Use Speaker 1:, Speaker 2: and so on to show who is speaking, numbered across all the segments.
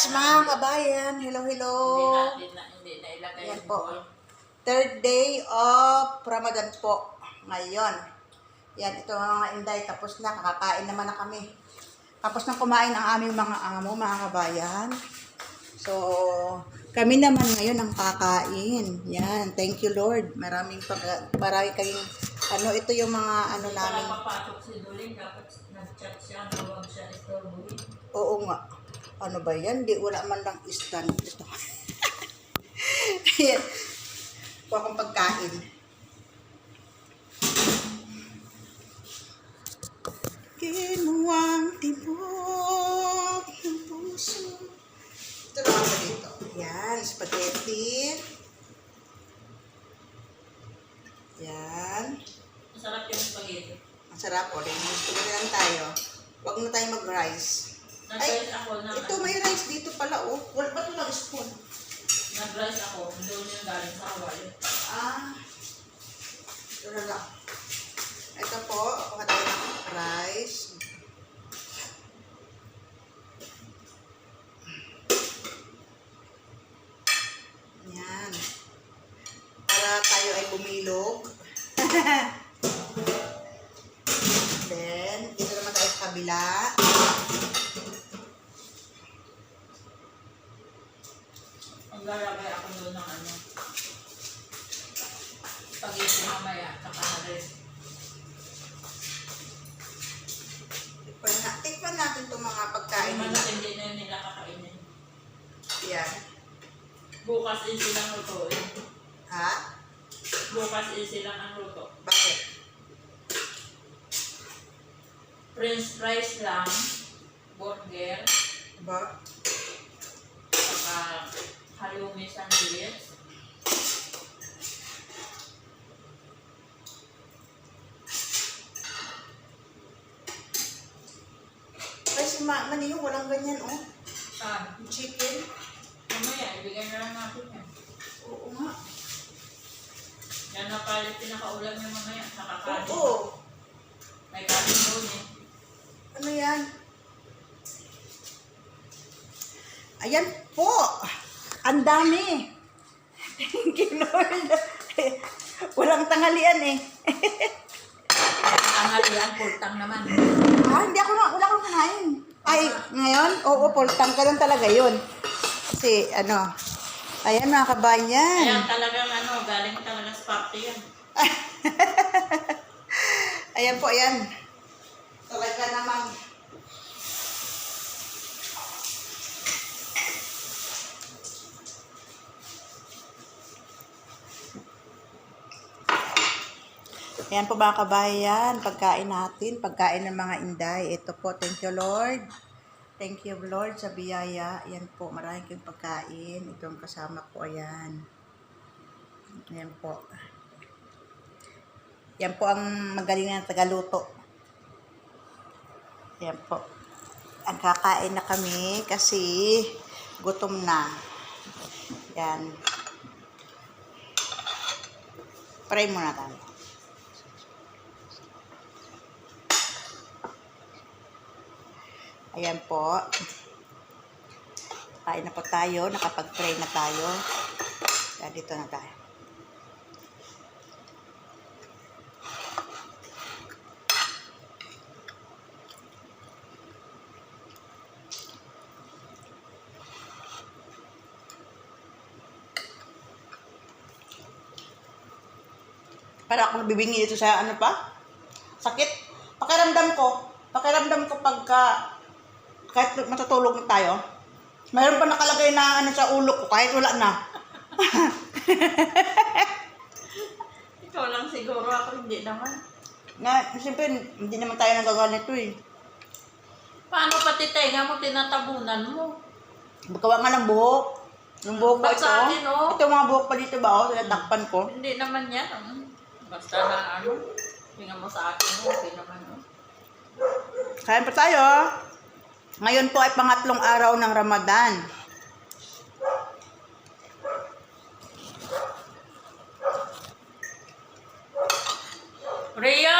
Speaker 1: mga kabayan. Hello, hello.
Speaker 2: Hindi na ilagay
Speaker 1: Yan
Speaker 2: yung
Speaker 1: po.
Speaker 2: bowl.
Speaker 1: Third day of Ramadan po. Ngayon. Yan, ito mga inday. Tapos na, kakakain naman na kami. Tapos na kumain ang aming mga amo, mga kabayan. So, kami naman ngayon ang kakain. Yan, thank you Lord. Marami kayong, ito yung mga namin.
Speaker 2: Para papasok si Duling, dapat nag-chat siya, huwag siya istorbuhin.
Speaker 1: Oo nga. Ano ba yan? Wala man lang stand. Ito. Ayan. Po akong pagkain. Kinuwang tibok ng puso. Ito naman ba dito? Yan, spaghetti. Yan.
Speaker 2: Masarap yung spaghetti.
Speaker 1: Masarap o. Spaghetti lang tayo. Huwag na tayo mag-rice.
Speaker 2: Nag-rice ako na.
Speaker 1: Ito may rice dito pala oh. Wala ba ito lang spoon?
Speaker 2: Nag-rice ako. Doon yung galing sa Hawaii.
Speaker 1: Ito na lang. Ito po. Kuha tayo ng rice. Yan. Para tayo ay bumilog. Then, dito naman tayo sa kabila.
Speaker 2: Maglalagay ako doon ng spaghetti mamaya, tsaka rice.
Speaker 1: Tikpan natin itong mga pagkain
Speaker 2: Yung
Speaker 1: nila.
Speaker 2: manok hindi na nila kakainin.
Speaker 1: Yan.
Speaker 2: Bukas easy lang lutuin.
Speaker 1: Ha?
Speaker 2: Bukas easy lang ang luto.
Speaker 1: Bakit?
Speaker 2: French fries lang, burger,
Speaker 1: Ba?
Speaker 2: saka halloumi sandwich.
Speaker 1: Ay, si Maniyo, walang ganyan, oh.
Speaker 2: Ah,
Speaker 1: Chicken.
Speaker 2: mamaya, ibigay na lang natin yan.
Speaker 1: Oo nga.
Speaker 2: Yan na pala pinakaulam niya mamaya, saka kanin.
Speaker 1: Oo.
Speaker 2: May kanin doon eh.
Speaker 1: Ano yan? Ayan po. Ang dami. Thank you, Lord. Walang tanghalian eh.
Speaker 2: Tanghalian, pultang naman.
Speaker 1: Wala akong kanain. Ay, ngayon? Oo, poltang ka lang talaga yun. Kasi, ayan mga kabayan.
Speaker 2: Ayan talagang galing talaga sa party yan.
Speaker 1: Ayan po, ayan. Talaga naman. Ayan po mga kabayan, pagkain natin, pagkain ng mga inday. Ito po, thank you Lord. Thank you Lord sa biyaya. Ayan po, maraming kayong pagkain. Ito ang kasama ko, ayan. Ayan po. Yan po ang magaling na tagaluto. Yan po. Ang kakain na kami kasi gutom na. Yan. Pray muna tayo. Ayan po. Kain na po tayo. Nakapag-pray na tayo. Yan, dito na tayo. Para ako nabibingi dito sa sakit. Pakiramdam ko pagka kahit matutulog na tayo, mayroon pa nakalagay na sa ulo ko kahit wala na.
Speaker 2: Ikaw lang siguro, ako hindi naman.
Speaker 1: Siyempre, hindi naman tayo nagaganito eh.
Speaker 2: Paano pati tenga mo, tinatabunan mo?
Speaker 1: Magawa nga ng buhok. Yung buhok ko
Speaker 2: Ba't
Speaker 1: ito.
Speaker 2: sa akin, oh?
Speaker 1: Ito mga buhok pa dito ba? Tinatakpan ko.
Speaker 2: Hindi naman yan. Basta na tingnan mo sa akin, okay naman.
Speaker 1: Kain pa tayo. Ngayon po ay pangatlong araw ng Ramadan.
Speaker 2: Rhea!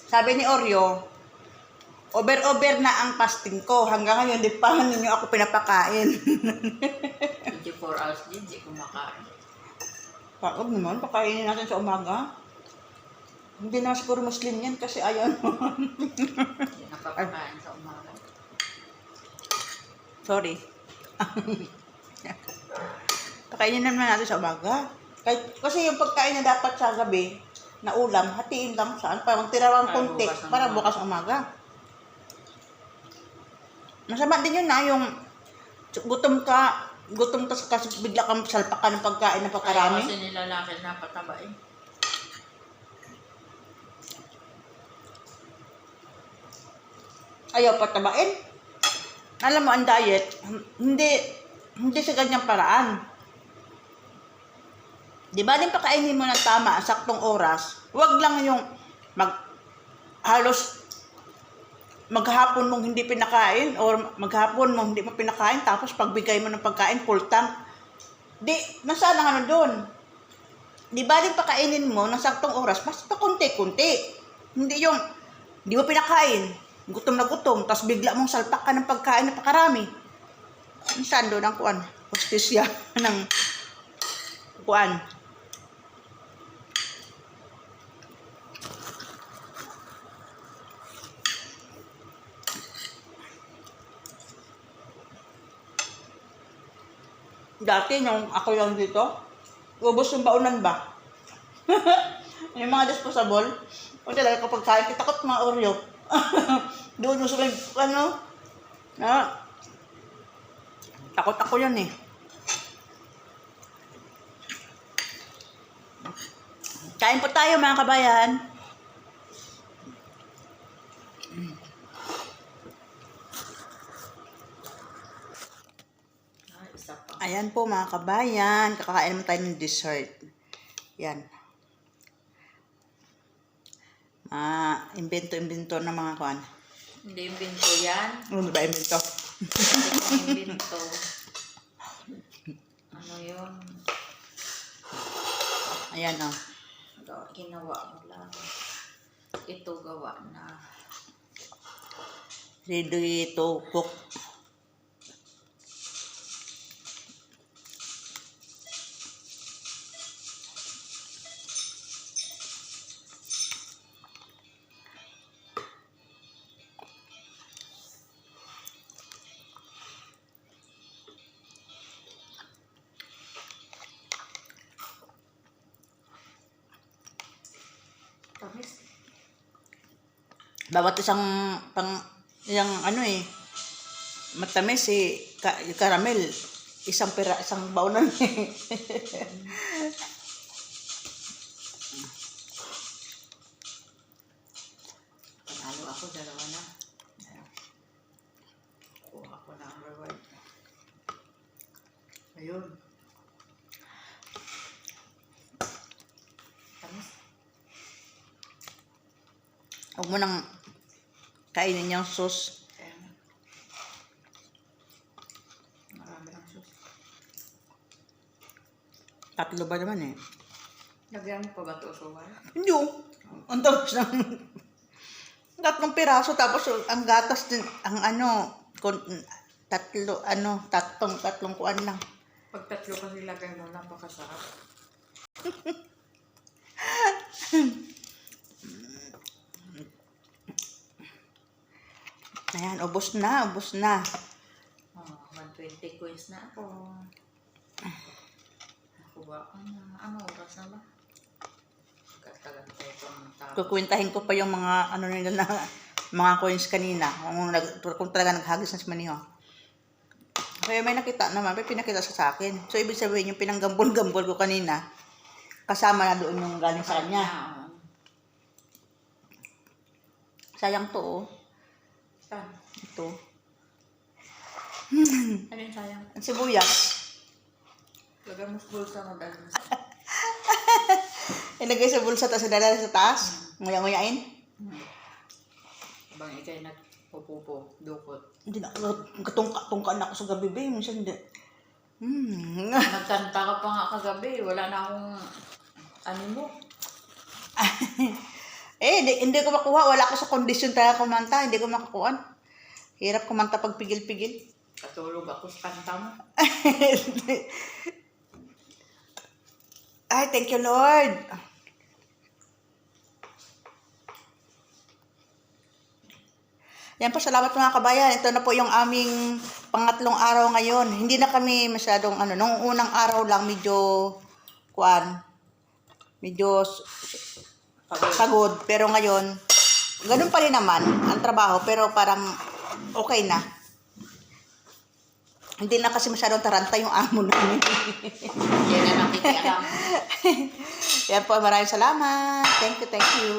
Speaker 1: Sabi ni Oreo, Over na ang fasting ko. Hanggang ngayon, di pa ninyo ako pinapakain.
Speaker 2: 24 hours din, di kumakain.
Speaker 1: Pakog naman, pakainin natin sa umaga. Hindi na siguro Muslim yan kasi ayaw naman.
Speaker 2: Hindi nakapakain sa umaga.
Speaker 1: Sorry. Pakainin naman natin sa umaga. Kasi yung pagkain na dapat sa gabi, na ulam, hatiin lang saan, parang tirawang konti, para bukas umaga. Masama din yun na, yung gutom ka kasi bigla kang salpak ka ng pagkain na pagkarami.
Speaker 2: Kaya kasi nilalaki na pataba eh.
Speaker 1: Ayaw patabain. Alam mo, ang diet, hindi sa ganyang paraan. Di ba din pakainin mo ng tama, saktong oras, huwag lang yung halos maghapon mong hindi pinakain or maghapon mong hindi mo pinakain tapos pagbigay mo ng pagkain full tank. Di, nasaan ang ano doon? Di ba din pakainin mo ng saktong oras, basta konti-konti. Hindi yung, di mo pinakain, gutom na gutom, tapos bigla mong salpak ka ng pagkain na pakarami. Saan doon ang kuan? Hostisya ng kuan. Dati, nung ako lang dito, ubos yung baunan ba? Yung mga disposable. O talaga kapag kain, takot mga Oreo. Doon mo sabi, takot ako yan eh. Kain po tayo mga kabayan.
Speaker 2: Isa pa.
Speaker 1: Ayan po mga kabayan, kakakain naman tayo ng dessert. Yan. Invento ng mga kuan.
Speaker 2: Hindi yung binto yan.
Speaker 1: Ano ba invento?
Speaker 2: Hindi yung binto. Ano yun?
Speaker 1: Ayan o.
Speaker 2: Ginawa mo lang. Ito gawa na.
Speaker 1: Ready to cook.
Speaker 2: Tamis.
Speaker 1: Bawat isang yung ano eh, matamis eh, yung caramel, isang baunan eh.
Speaker 2: Panalo ako, dalawa na. Ayan. Kuha ko na ang reward. Ayun. Tamis.
Speaker 1: Huwag mo nang kainin yung sauce.
Speaker 2: Ayan. Marami ang sauce.
Speaker 1: 3 ba naman eh?
Speaker 2: Lagyan mo pa ba ito suwal?
Speaker 1: Hindi oh. Ang tapos ng 3 piraso tapos ang gatas din, ang ano, tatlong kuan lang.
Speaker 2: Pag 3 kasi lagay mo, napakasarap.
Speaker 1: Ayan, ubos na.
Speaker 2: Oh, 120 coins na ako. Nakuha ko na. Ano oras na ba? Tagal tayo itong tao.
Speaker 1: Kukwentahin ko pa yung mga ano nila na mga coins kanina. Kung talaga naghagis na si Maniho. Kaya may nakita naman, may pinakita sa akin. So, ibig sabihin, yung pinanggambol-gambol ko kanina, kasama na doon yung galing sa kanya. Sayang to, oh.
Speaker 2: Saan?
Speaker 1: Ito.
Speaker 2: Ano yung sayang?
Speaker 1: Ang sibuyas.
Speaker 2: Lagay mo sa bulsa mo dahil mo.
Speaker 1: Ilagay sa bulsa, tapos idala sa taas. Nguya-nguyain.
Speaker 2: Habang ikay nagpupupo, dukot.
Speaker 1: Hindi na, katungka na ako sa gabi, babe. Minsan hindi.
Speaker 2: Nagkanta ka pa nga kagabi. Wala na akong ano mo.
Speaker 1: Hindi ko makuha. Wala ako sa kondisyon talaga kumanta. Hindi ko makakuha. Hirap kumanta pag pigil-pigil.
Speaker 2: Katulog ako sa kanta mo.
Speaker 1: Ay, thank you, Lord. Yan po, salamat mga kabayan. Ito na po yung aming pangatlong araw ngayon. Hindi na kami masyadong, nung unang araw lang medyo pagod. Pero ngayon, ganun pa rin naman ang trabaho, pero parang okay na. Hindi na kasi masyadong taranta yung amo namin.
Speaker 2: Yan na nakikialam.
Speaker 1: Yan po, maraming salamat. Thank you, thank you.